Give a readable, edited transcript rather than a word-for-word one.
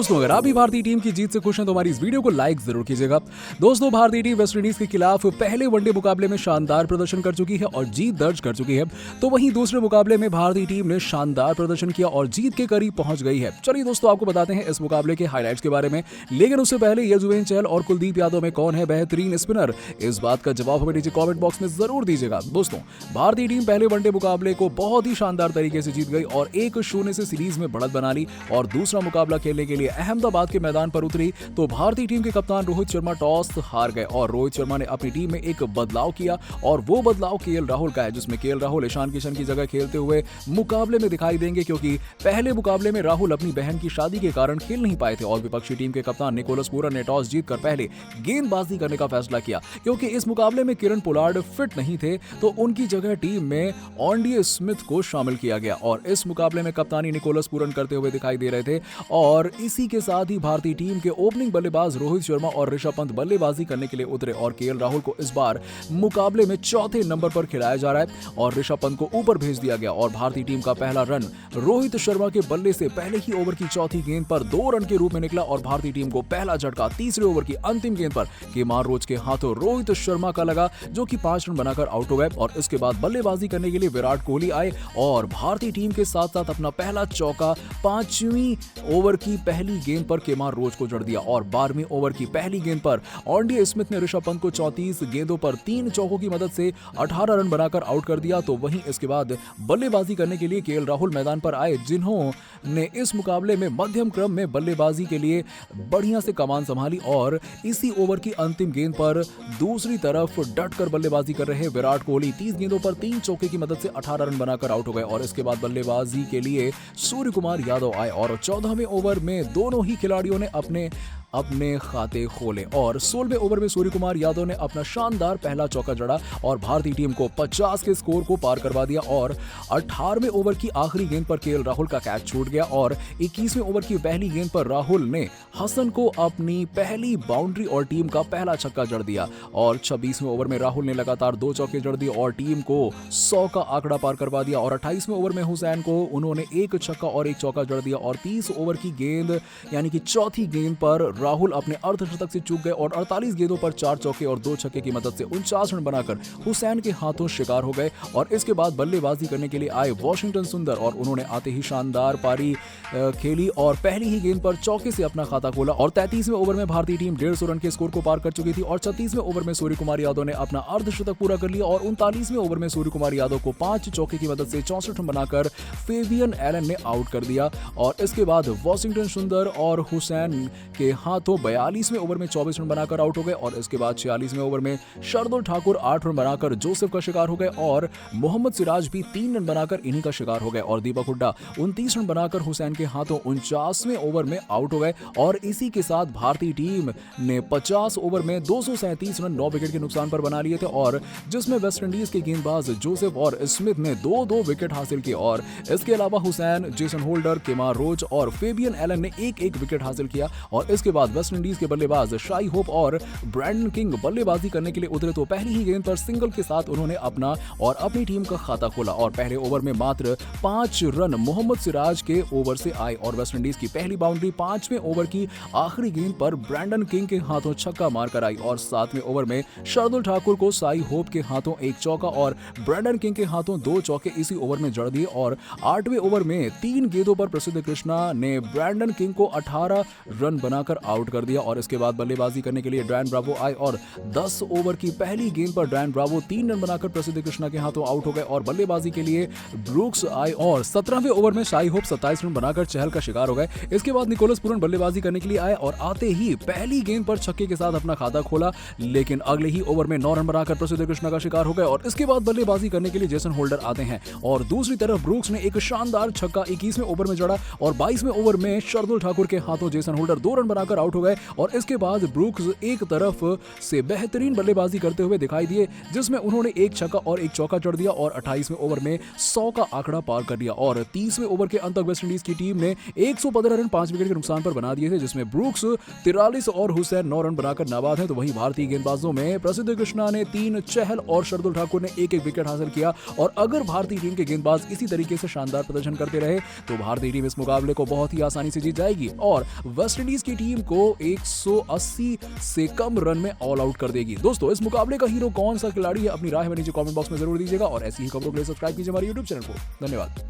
दोस्तों, अगर आप भी भारतीय टीम की जीत से खुश हैं तो हमारी इस वीडियो को लाइक जरूर कीजिएगा। दोस्तों, भारतीय टीम वेस्टइंडीज के खिलाफ पहले वनडे मुकाबले में शानदार प्रदर्शन कर चुकी है और जीत दर्ज कर चुकी है। तो वहीं दूसरे मुकाबले में भारतीय टीम ने शानदार प्रदर्शन किया और जीत के करीब पहुंच गई है। चलिए दोस्तों, आपको बताते हैं इस मुकाबले के हाईलाइट्स के बारे में, लेकिन उससे पहले यजुवेंद्र चहल और कुलदीप यादव में कौन है बेहतरीन स्पिनर, इस बात का जवाब हमें नीचे कमेंट बॉक्स में जरूर दीजिएगा। दोस्तों, भारतीय टीम पहले वनडे मुकाबले को बहुत ही शानदार तरीके से जीत गई और 1-0 से सीरीज में बढ़त बना ली और दूसरा मुकाबला खेलने के लिए अहमदाबाद के मैदान पर उतरी तो भारतीय टीम के कप्तान रोहित शर्मा टॉस हार गए और रोहित शर्मा ने अपनी टीम में एक बदलाव किया और वो बदलाव केएल राहुल का है, जिसमें केएल राहुल ईशान किशन की जगह खेलते हुए मुकाबले में दिखाई देंगे, क्योंकि पहले मुकाबले में राहुल अपनी बहन की शादी के कारण खेल नहीं पाए थे और विपक्षी टीम के कप्तान निकोलस पूरन ने टॉस जीतकर पहले गेंदबाजी करने का फैसला किया। क्योंकि इस मुकाबले में किरण पोलार्ड फिट नहीं थे तो उनकी जगह टीम में ऑन्डी स्मिथ को शामिल किया गया और इस मुकाबले में कप्तानी निकोलस पूरन करते हुए दिखाई दे रहे थे। और इसी के साथ ही भारतीय टीम के ओपनिंग बल्लेबाज रोहित शर्मा और ऋषभ पंत बल्लेबाजी करने के लिए उतरे और केएल राहुल को इस बार मुकाबले में चौथे नंबर पर खिलाया जा रहा है और ऋषभ पंत को ऊपर भेज दिया गया और भारतीय टीम का पहला रन रोहित शर्मा के बल्ले से पहले ही ओवर की चौथी गेंद पर 2 रन के रूप में निकला और भारतीय टीम को पहला झटका तीसरे ओवर की अंतिम गेंद पर केमार रोच के हाथों रोहित शर्मा का लगा, जो कि 5 रन बनाकर आउट हो गए। और इसके बाद बल्लेबाजी करने के लिए विराट कोहली आए और भारतीय टीम के साथ साथ अपना पहला चौका 5वीं ओवर की पहली गेंद पर केमार रोच को जड़ दिया और 12वीं ओवर की पहली गेंद पर ऑन्डी स्मिथ ने ऋषभ पंत को 34 गेंदों पर 3 चौकों की मदद से 18 रन बनाकर आउट कर दिया। तो वहीं इसके बाद बल्लेबाजी करने के लिए केएल राहुल मैदान पर आए, जिन्होंने इस मुकाबले में मध्यम क्रम में बल्लेबाजी के लिए बढ़िया से कमान संभाली और इसी ओवर की अंतिम गेंद पर दूसरी तरफ डटकर बल्लेबाजी कर रहे विराट कोहली 30 गेंदों पर 3 चौके की मदद से 18 रन बनाकर आउट हो गए और इसके बाद बल्लेबाजी के लिए सूर्य कुमार यादव आए और 14वें ओवर में दोनों ही खिलाड़ियों ने अपने खाते खोले और 16वें ओवर में सूर्य कुमार यादव ने अपना शानदार पहला चौका जड़ा और भारतीय टीम को 50 के स्कोर को पार करवा दिया और 18वें ओवर की आखिरी गेंद पर केएल राहुल का कैच छूट गया और 21वें ओवर की पहली गेंद पर राहुल ने हसन को अपनी पहली बाउंड्री और टीम का पहला छक्का जड़ दिया और 26वें ओवर में राहुल ने लगातार 2 चौके जड़ दिए और टीम को 100 का आंकड़ा पार करवा दिया और 28वें ओवर में हुसैन को उन्होंने 1 छक्का और 1 चौका जड़ दिया और 30 ओवर की गेंद यानी कि चौथी गेंद पर राहुल अपने अर्धशतक से चूक गए और 48 गेंदों पर 4 चौके और 2 छक्के की मदद से 49 रन बनाकर हुसैन के हाथों शिकार हो गए। और इसके बाद बल्लेबाजी करने के लिए आए वाशिंगटन सुंदर और उन्होंने आते ही शानदार पारी खेली और पहली ही गेंद पर चौके से अपना खाता खोला और 33वें ओवर में भारतीय टीम 150 रन के स्कोर को पार कर चुकी थी और 36वें ओवर में सूर्य कुमार यादव ने अपना अर्धशतक पूरा कर लिया और 39वें ओवर में सूर्य कुमार यादव को 5 चौके की मदद से 64 रन बनाकर फेबियन एलन ने आउट कर दिया और इसके बाद वाशिंगटन सुंदर और हुसैन के हाथों 42वें ओवर में 24 रन बनाकर आउट हो गए और इसके बाद 46वें ओवर में शार्दुल ठाकुर 8 रन बनाकर जोसेफ का शिकार हो गए और मोहम्मद सिराज भी 3 रन बनाकर इन्हीं का शिकार हो गए और दीपक हुड्डा 29 रन बनाकर हुसैन के हाथों 49वें ओवर में आउट हो गए और इसी के साथ भारतीय टीम ने 50 ओवर में 237 रन 9 विकेट के नुकसान पर बना लिए थे और जिसमें वेस्टइंडीज के गेंदबाज जोसेफ और स्मिथ ने 2-2 विकेट हासिल किए और इसके अलावा हुसैन, जेसन होल्डर, केमार रोच और फेबियन एलन ने 1-1 विकेट हासिल किया और इसके बाद वेस्टइंडीज के बल्लेबाज शाई होप और ब्रैंडन किंग बल्लेबाजी करने के लिए उतरे तो पहली ही गेंद पर सिंगल के साथ उन्होंने अपना और अपनी टीम का खाता खोला और पहले ओवर में मात्र 5 रन मोहम्मद सिराज के ओवर से आए और वेस्टइंडीज की पहली बाउंड्री 5वें ओवर की आखिरी गेंद पर ब्रैंडन किंग के हाथों छक्का मारकर आई और 7वें ओवर में शार्दुल ठाकुर को साई होप के हाथों 1 चौका और ब्रैंडन किंग के हाथों 2 चौके इसी ओवर में जड़ दिए और 8वें ओवर में 3 गेंदों पर प्रसिद्ध कृष्णा ने ब्रैंडन किंग को 18 रन बनाकर आउट कर दिया और इसके बाद बल्लेबाजी करने के लिए डैन ब्रावो आए और 10 ओवर की पहली गेंद पर डैन ब्रावो 3 रन बनाकर प्रसिद्ध कृष्णा के हाथों आउट हो गए और बल्लेबाजी के लिए ब्रूक्स आए और 17वें ओवर में शाई होप 27 रन बनाकर चहल का शिकार हो गए। इसके बाद निकोलस पूरन बल्लेबाजी करने के लिए आए और आते ही पहली गेंद पर छक्के के साथ अपना खाता खोला, लेकिन अगले ही ओवर में 9 रन बनाकर प्रसिद्ध कृष्णा का शिकार हो गए और इसके बाद बल्लेबाजी करने के लिए जेसन होल्डर आते हैं और दूसरी तरफ ब्रूक्स ने एक शानदार छक्का 21वें ओवर में जड़ा और 22वें ओवर में शार्दुल ठाकुर के हाथों जेसन होल्डर 2 रन बनाकर कर आउट हो गए और इसके बाद ब्रूक्स एक तरफ से बेहतरीन बल्लेबाजी करते हुए दिखाई दिए, जिसमें उन्होंने एक छक्का और एक चौका जड़ दिया और 28वें ओवर में 100 का आंकड़ा पार कर लिया और 30वें ओवर के अंत तक वेस्टइंडीज की टीम ने 115 रन 5 विकेट के नुकसान पर बना दिए थे, जिसमें ब्रूक्स 43 और हुसैन 9 रन बनाकर नाबाद है। तो वहीं भारतीय गेंदबाजों में प्रसिद्ध कृष्णा ने 3, चहल और शार्दुल ठाकुर ने एक विकेट हासिल किया और अगर भारतीय टीम के गेंदबाज इसी तरीके से शानदार प्रदर्शन करते रहे तो भारतीय टीम इस मुकाबले को बहुत ही आसानी से जीत जाएगी और वेस्टइंडीज की टीम को 180 से कम रन में ऑल आउट कर देगी। दोस्तों, इस मुकाबले का हीरो कौन सा खिलाड़ी है, अपनी राय हमें नीचे कमेंट बॉक्स में जरूर दीजिएगा और ऐसी ही खबरों के लिए सब्सक्राइब कीजिए हमारे YouTube चैनल को। धन्यवाद।